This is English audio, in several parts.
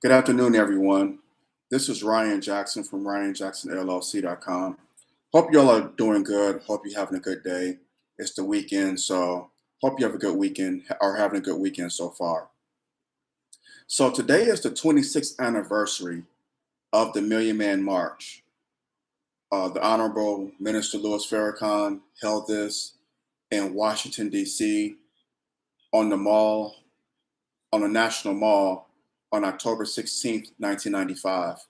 Good afternoon, everyone. This is Ryan Jackson from RyanJacksonLLC.com. Hope y'all are doing good. Hope you're having a good day. It's the weekend, so hope you have a good weekend or having a good weekend so far. So today is the 26th anniversary of the Million Man March. The Honorable Minister Louis Farrakhan held this in Washington, D.C. on the mall, on the National Mall on October 16th, 1995.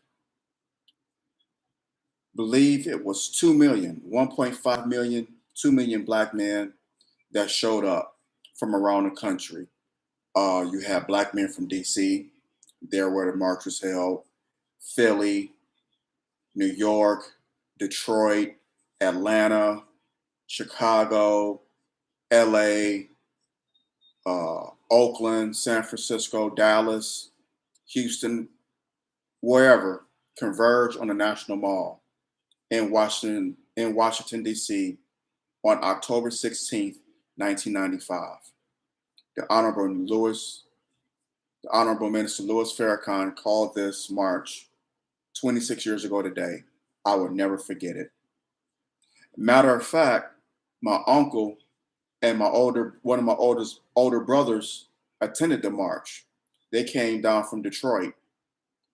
Believe it was 2 million, 1.5 million, 2 million black men that showed up from around the country. You had black men from DC, there where the march was held, Philly, New York, Detroit, Atlanta, Chicago, LA, Oakland, San Francisco, Dallas, Houston, wherever, converge on the National Mall in Washington, D.C. on October 16th, 1995. The Honorable Minister Louis Farrakhan called this march 26 years ago today. I will never forget it. Matter of fact, my uncle and one of my older brothers attended the march. They came down from Detroit.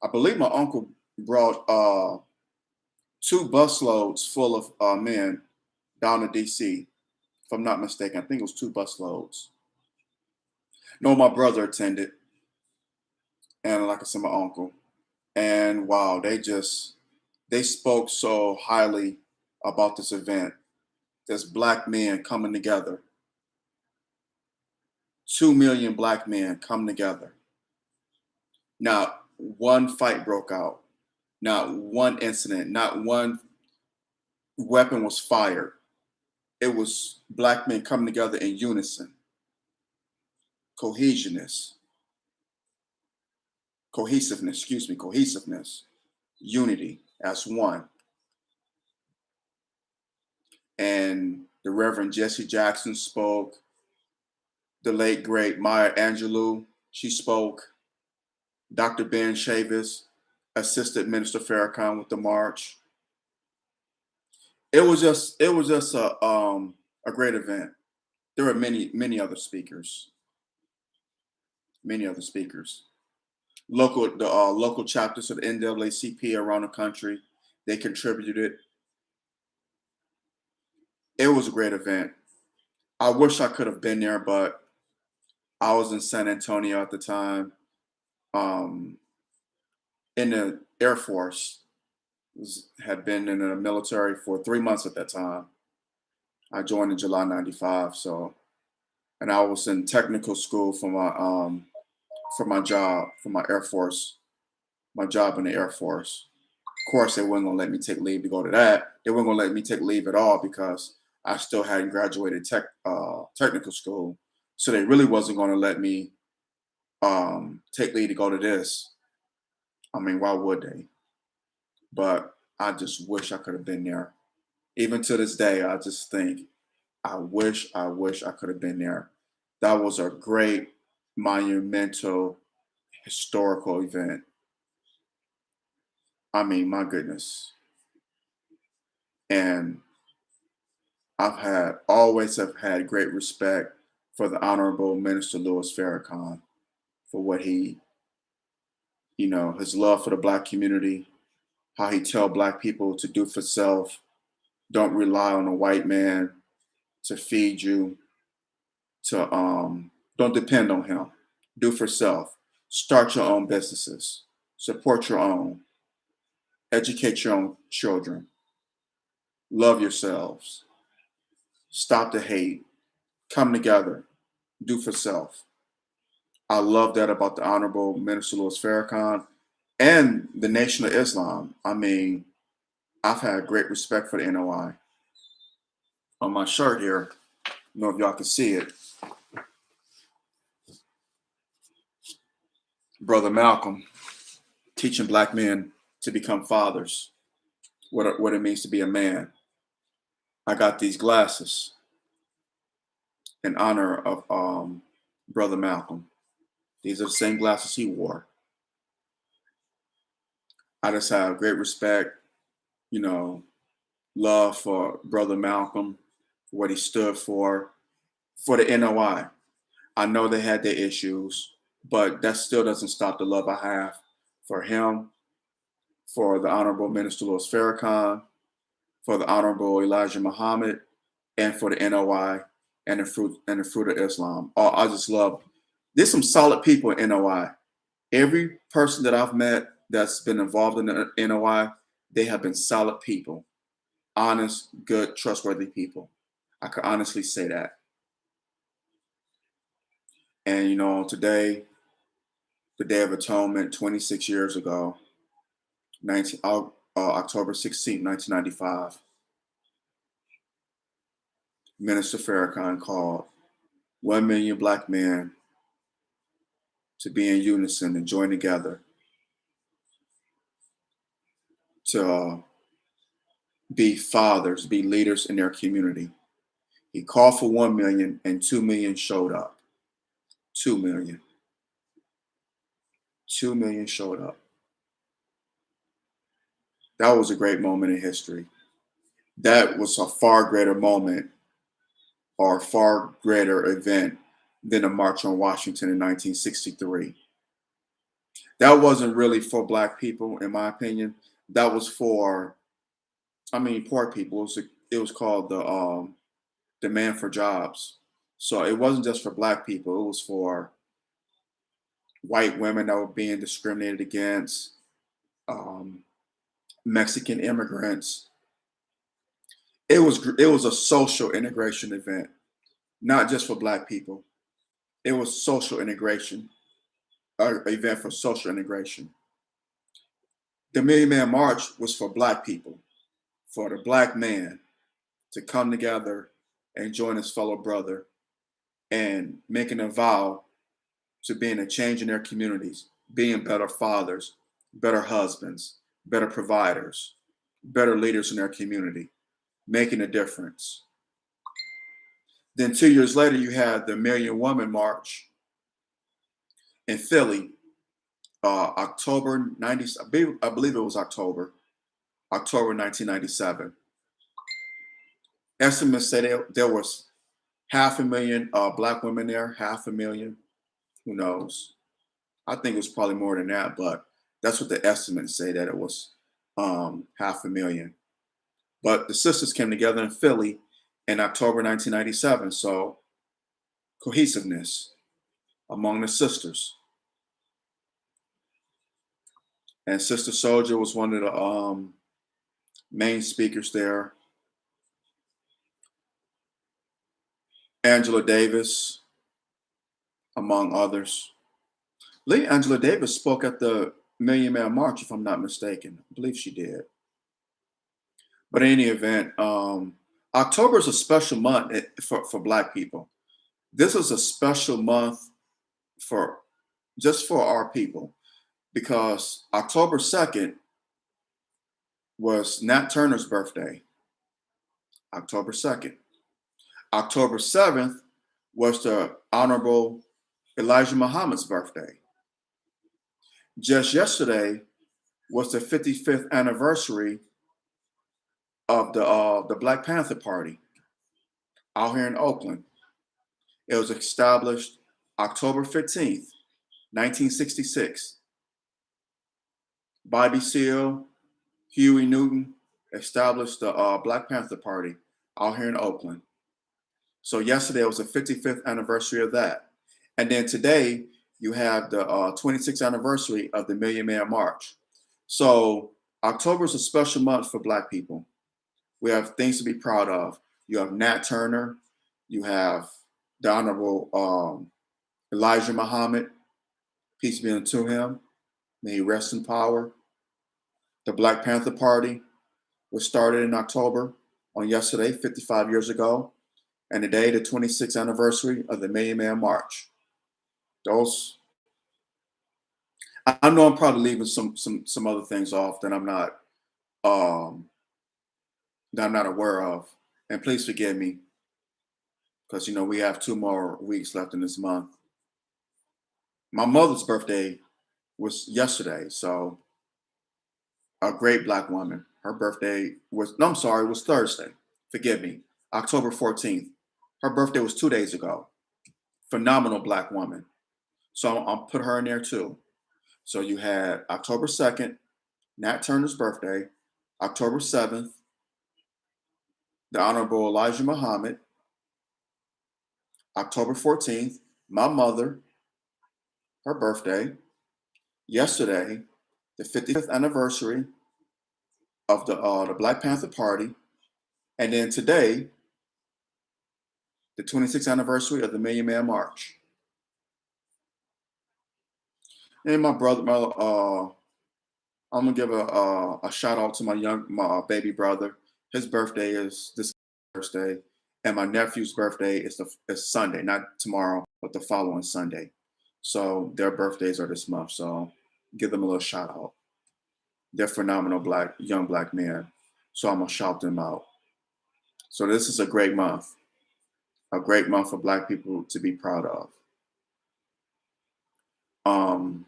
I believe my uncle brought two busloads full of men down to DC. If I'm not mistaken, I think it was two busloads. No, my brother attended, and like I said, my uncle. And wow, they spoke so highly about this event. There's black men coming together. 2 million black men come together. Not one fight broke out. Not one incident. Not one weapon was fired. It was black men coming together in unison. Cohesiveness, cohesiveness, unity as one. And the Reverend Jesse Jackson spoke. The late great Maya Angelou, she spoke. Dr. Ben Chavis assisted Minister Farrakhan with the march. It was just a great event. There were many other speakers, many other speakers. Local chapters of the NAACP around the country, they contributed. It was a great event. I wish I could have been there, but I was in San Antonio at the time, um, in the Air Force. Had been in the military for 3 months at that time. I joined in July '95, so and I was in technical school for my job for my Air Force, my job in the Air Force. Of course, they weren't gonna let me take leave to go to that. They weren't gonna let me take leave at all because I still hadn't graduated technical school. So they really wasn't gonna let me take leave to go to this. I mean, why would they? But I just wish I could have been there. Even to this day, I just think I wish I could have been there. That was a great monumental historical event. I mean, my goodness. And always have had great respect for the Honorable Minister Louis Farrakhan for what his love for the black community, how he tell black people to do for self, don't rely on a white man to feed you, to don't depend on him. Do for self. Start your own businesses. Support your own. Educate your own children. Love yourselves. Stop the hate. Come together. Do for self. I love that about the Honorable Minister Louis Farrakhan and the Nation of Islam. I mean, I've had great respect for the NOI. On my shirt here, I don't know if y'all can see it. Brother Malcolm teaching black men to become fathers, what it means to be a man. I got these glasses in honor of Brother Malcolm. These are the same glasses he wore. I just have great respect, you know, love for Brother Malcolm, what he stood for the NOI. I know they had their issues, but that still doesn't stop the love I have for him, for the Honorable Minister Louis Farrakhan, for the Honorable Elijah Muhammad, and for the NOI and the fruit of Islam. Oh, I just love. There's some solid people in NOI. Every person that I've met that's been involved in the NOI, they have been solid people, honest, good, trustworthy people. I could honestly say that. And today, the Day of Atonement, 26 years ago, October 16, 1995, Minister Farrakhan called 1 million black men to be in unison and join together to be fathers, be leaders in their community. He called for 1 million and 2 million showed up. 2 million. 2 million showed up. That was a great moment in history. That was a far greater moment or a far greater event than the March on Washington in 1963. That wasn't really for black people, in my opinion. That was for, poor people. It was called the demand for jobs. So it wasn't just for black people. It was for white women that were being discriminated against, um, Mexican immigrants. It was a social integration event, not just for black people. It was social integration, event for social integration. The Million Man March was for black people, for the black man to come together and join his fellow brother and making a vow to being a change in their communities, being better fathers, better husbands, better providers, better leaders in their community, making a difference. Then 2 years later, you had the Million Woman March in Philly, October 90, I believe it was October 1997. Estimates say there was 500,000 black women there, 500,000. Who knows? I think it was probably more than that, but that's what the estimates say, that it was 500,000. But the sisters came together in Philly in October 1997. So cohesiveness among the sisters. And Sister Soldier was one of the main speakers there. Angela Davis, among others. Lee Angela Davis spoke at the Million Man March, if I'm not mistaken. I believe she did. But in any event, October is a special month for Black people. This is a special month for just for our people, because October 2nd was Nat Turner's birthday. October 2nd. October 7th was the Honorable Elijah Muhammad's birthday. Just yesterday was the 55th anniversary of the Black Panther Party out here in Oakland. It was established October 15th, 1966. Bobby Seale, Huey Newton established the Black Panther Party out here in Oakland. So yesterday was the 55th anniversary of that. And then today you have the 26th anniversary of the Million Man March. So October is a special month for Black people. We have things to be proud of. You have Nat Turner. You have the Honorable Elijah Muhammad. Peace be unto him. May he rest in power. The Black Panther Party was started in October on yesterday, 55 years ago. And today, the 26th anniversary of the Million Man March. Those, I know I'm probably leaving some other things off um, that I'm not aware of. And please forgive me, because we have 2 more weeks left in this month. My mother's birthday was yesterday, so a great black woman. Her birthday was, no, I'm sorry, it was Thursday. Forgive me. October 14th. Her birthday was 2 days ago. Phenomenal black woman. So I'll put her in there too. So you had October 2nd, Nat Turner's birthday, October 7th, the Honorable Elijah Muhammad, October 14th, my mother, her birthday, yesterday, the 55th anniversary of the Black Panther Party, and then today, the 26th anniversary of the Million Man March. And my brother, I'm gonna give a shout out to my baby brother. His birthday is this Thursday, and my nephew's birthday is Sunday, not tomorrow, but the following Sunday. So their birthdays are this month. So give them a little shout out. They're phenomenal young black men. So I'm gonna shout them out. So this is a great month for black people to be proud of. Um,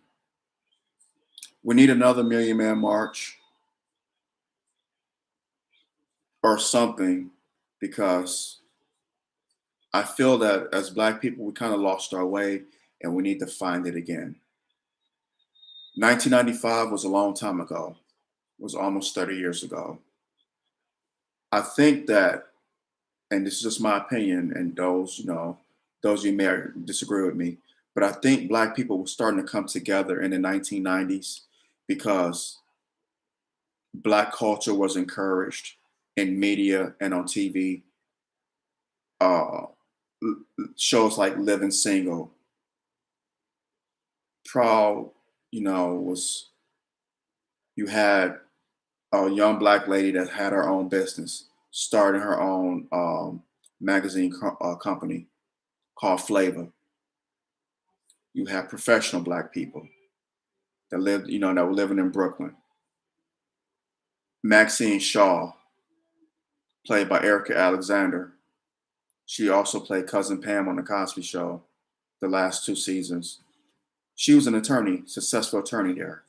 we need another Million Man March or something because I feel that as black people, we kind of lost our way and we need to find it again. 1995 was a long time ago. It was almost 30 years ago. I think that, and this is just my opinion, and those you may disagree with me, but I think black people were starting to come together in the 1990s because black culture was encouraged in media and on TV. Uh, Shows like Living Single, Proud, was you had a young black lady that had her own business, starting her own magazine company called Flavor. You had professional black people that were living in Brooklyn. Maxine Shaw, played by Erica Alexander. She also played Cousin Pam on The Cosby Show the last 2 seasons. She was an attorney, successful attorney there.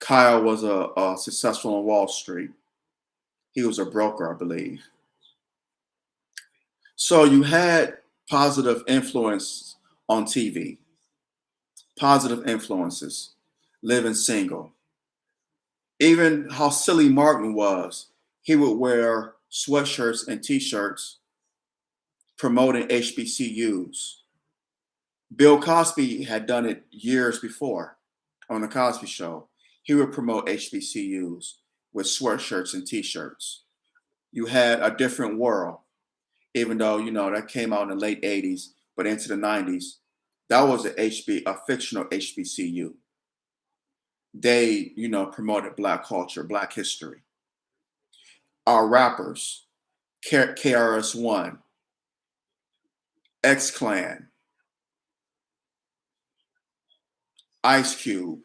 Kyle was a successful on Wall Street. He was a broker, I believe. So you had positive influence on TV, positive influences, living single. Even how silly Martin was, he would wear sweatshirts and t-shirts promoting HBCUs. Bill Cosby had done it years before on The Cosby Show. He would promote HBCUs with sweatshirts and t-shirts. You had A Different World, even though, that came out in the late 80s, but into the 90s. That was a fictional HBCU. They, promoted black culture, black history. Our rappers, KRS-One, X-Clan, Ice Cube,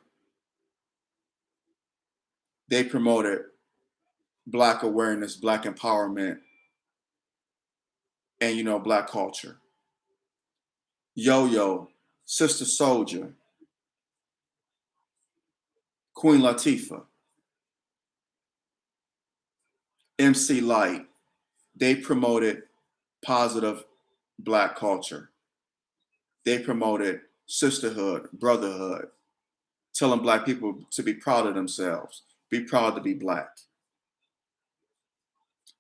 they promoted black awareness, black empowerment, and, black culture. Yo-Yo, Sister Soldier, Queen Latifah, MC Lyte, they promoted positive black culture. They promoted sisterhood, brotherhood, telling black people to be proud of themselves, be proud to be black.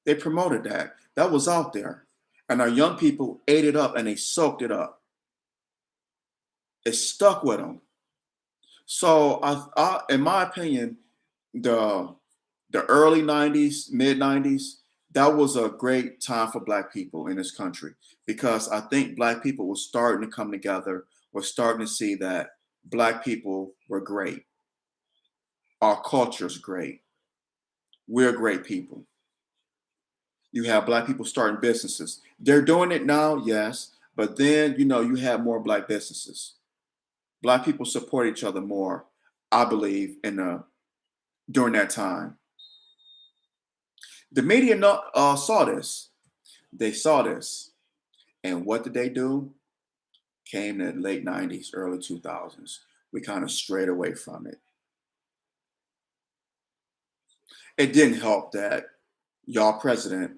They promoted that. That was out there. And our young people ate it up and they soaked it up. It stuck with them. So, in my opinion, the early 90s, mid 90s, that was a great time for black people in this country because I think black people were starting to come together. We're starting to see that black people were great. Our culture's great. We're great people. You have black people starting businesses. They're doing it now, yes, but then you have more black businesses. Black people support each other more, I believe, during that time. The media saw this. They saw this. And what did they do? Came in the late 90s, early 2000s. We kind of strayed away from it. It didn't help that y'all president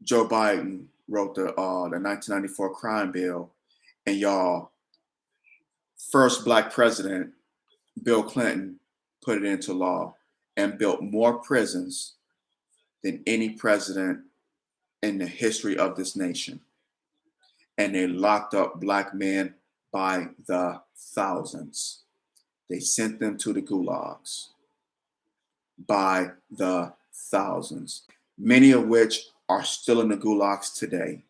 Joe Biden wrote the 1994 crime bill, and y'all first black president Bill Clinton put it into law and built more prisons than any president in the history of this nation. And they locked up black men by the thousands. They sent them to the gulags by the thousands, many of which are still in the gulags today.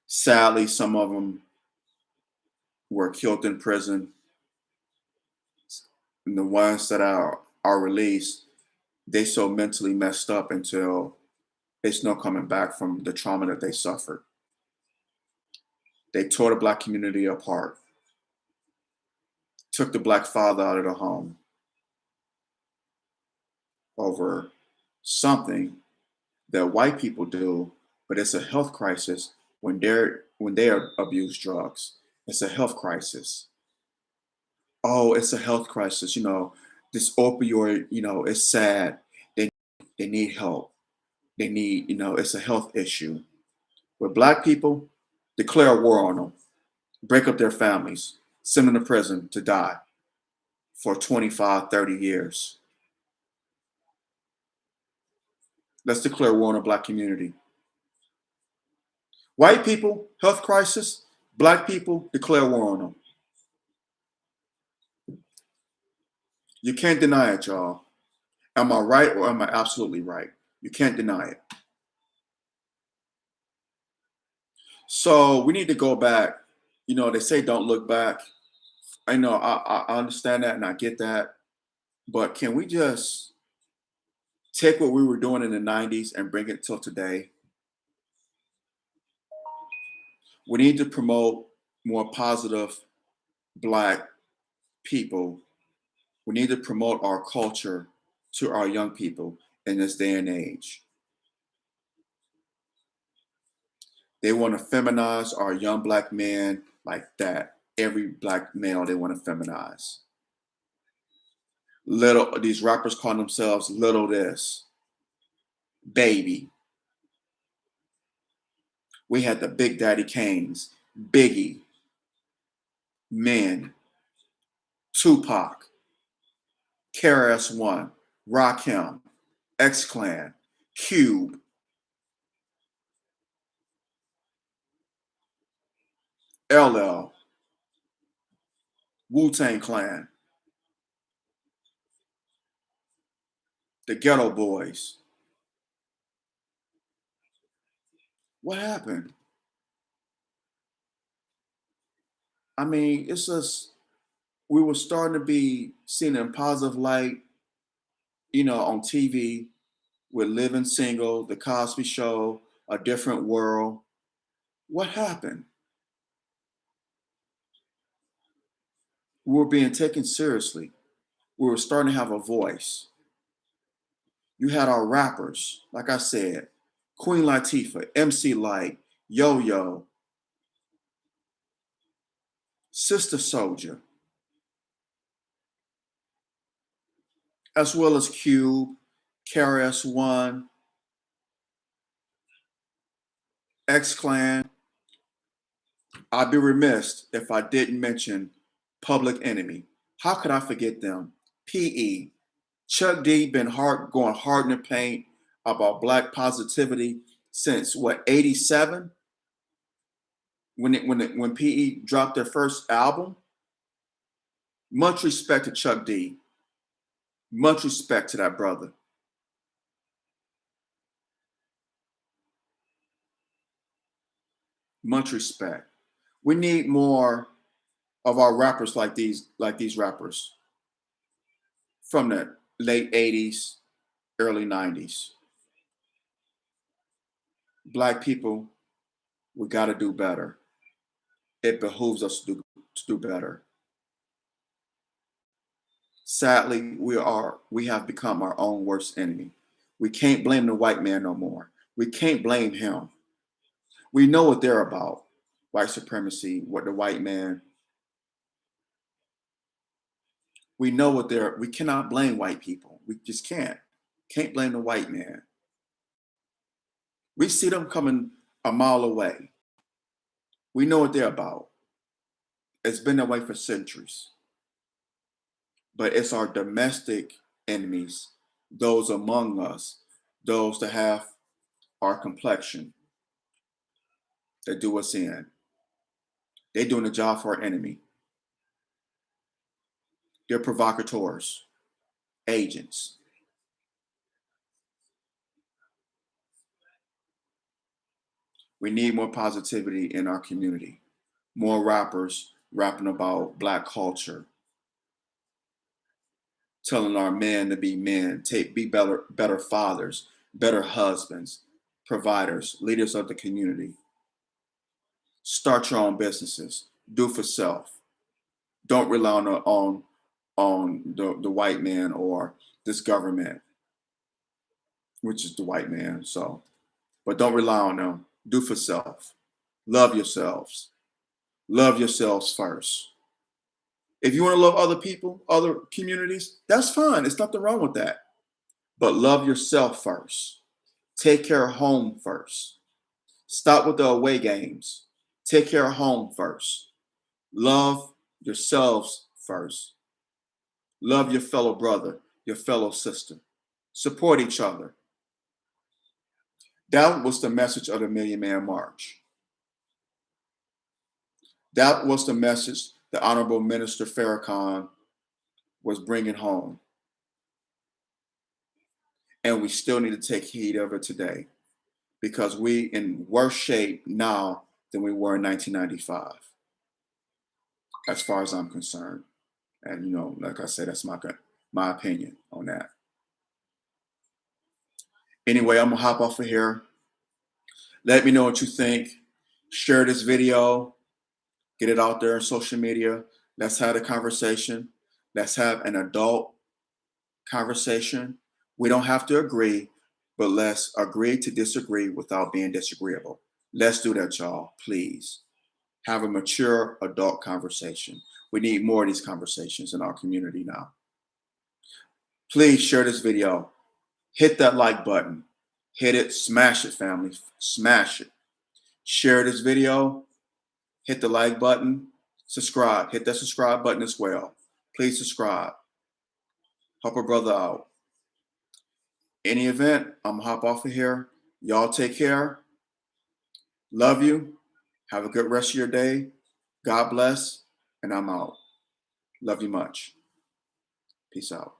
Sadly, some of them were killed in prison. And the ones that are released, they so mentally messed up until it's no coming back from the trauma that they suffered. They tore the black community apart, took the black father out of the home over something that white people do, but it's a health crisis when they abuse drugs. It's a health crisis. Oh, it's a health crisis. This opioid. It's sad. They they need help. They need. It's a health issue. With black people, declare war on them, break up their families, send them to prison to die for 25, 30 years. Let's declare war on the black community. White people, health crisis. Black people, declare war on them. You can't deny it, y'all. Am I right or am I absolutely right? You can't deny it. So we need to go back. They say don't look back. I know I understand that and I get that. But can we just take what we were doing in the 90s and bring it till today? We need to promote more positive black people. We need to promote our culture to our young people in this day and age. They want to feminize our young black men like that. Every black male they want to feminize. These rappers call themselves little this, baby. We had the Big Daddy Kanes, Biggie, Men, Tupac, KRS-One, Rakim, X-Clan, Cube, LL, Wu-Tang Clan, the Ghetto Boys. What happened? I mean, it's just we were starting to be seen in positive light, on TV with Living Single, The Cosby Show, A Different World. What happened? We were being taken seriously. We were starting to have a voice. You had our rappers, like I said, Queen Latifah, MC Lyte, Yo Yo, Sister Soldier, as well as Cube, KRS-One, X-Clan. I'd be remiss if I didn't mention Public Enemy. How could I forget them? PE. Chuck D been going hard in the paint about black positivity since what, 87? When PE dropped their first album? Much respect to Chuck D. Much respect to that brother. Much respect. We need more of our rappers like these rappers from the late 80s, early 90s. Black people, we got to do better. It behooves us to do better. Sadly, we have become our own worst enemy. We can't blame the white man no more. We can't blame him. We know what they're about. White supremacy, what the white man. We know we cannot blame white people. We just can't. Can't blame the white man. We see them coming a mile away. We know what they're about. It's been that way for centuries. But it's our domestic enemies, those among us, those that have our complexion, that do us in. They're doing the job for our enemy. They're provocateurs, agents. We need more positivity in our community. More rappers rapping about Black culture, telling our men to be men, be better fathers, better husbands, providers, leaders of the community. Start your own businesses. Do for self. Don't rely on the white man or this government, which is the white man. So, but don't rely on them. Do for self. Love yourselves. Love yourselves first. If you want to love other people, other communities, that's fine. There's nothing wrong with that. But love yourself first. Take care of home first. Stop with the away games. Take care of home first. Love yourselves first. Love your fellow brother, your fellow sister. Support each other. That was the message of the Million Man March. That was the message the Honorable Minister Farrakhan was bringing home. And we still need to take heed of it today because we in worse shape now than we were in 1995, as far as I'm concerned. And, you know, like I said, that's my opinion on that. Anyway, I'm going to hop off of here. Let me know what you think. Share this video. Get it out there on social media. Let's have a conversation. Let's have an adult conversation. We don't have to agree, but let's agree to disagree without being disagreeable. Let's do that, y'all. Please. Have a mature adult conversation. We need more of these conversations in our community now. Please share this video. Hit that like button. Hit it. Smash it, family. Smash it. Share this video. Hit the like button. Subscribe. Hit that subscribe button as well. Please subscribe. Help a brother out. Any event, I'm going to hop off of here. Y'all take care. Love you. Have a good rest of your day. God bless. And I'm out. Love you much. Peace out.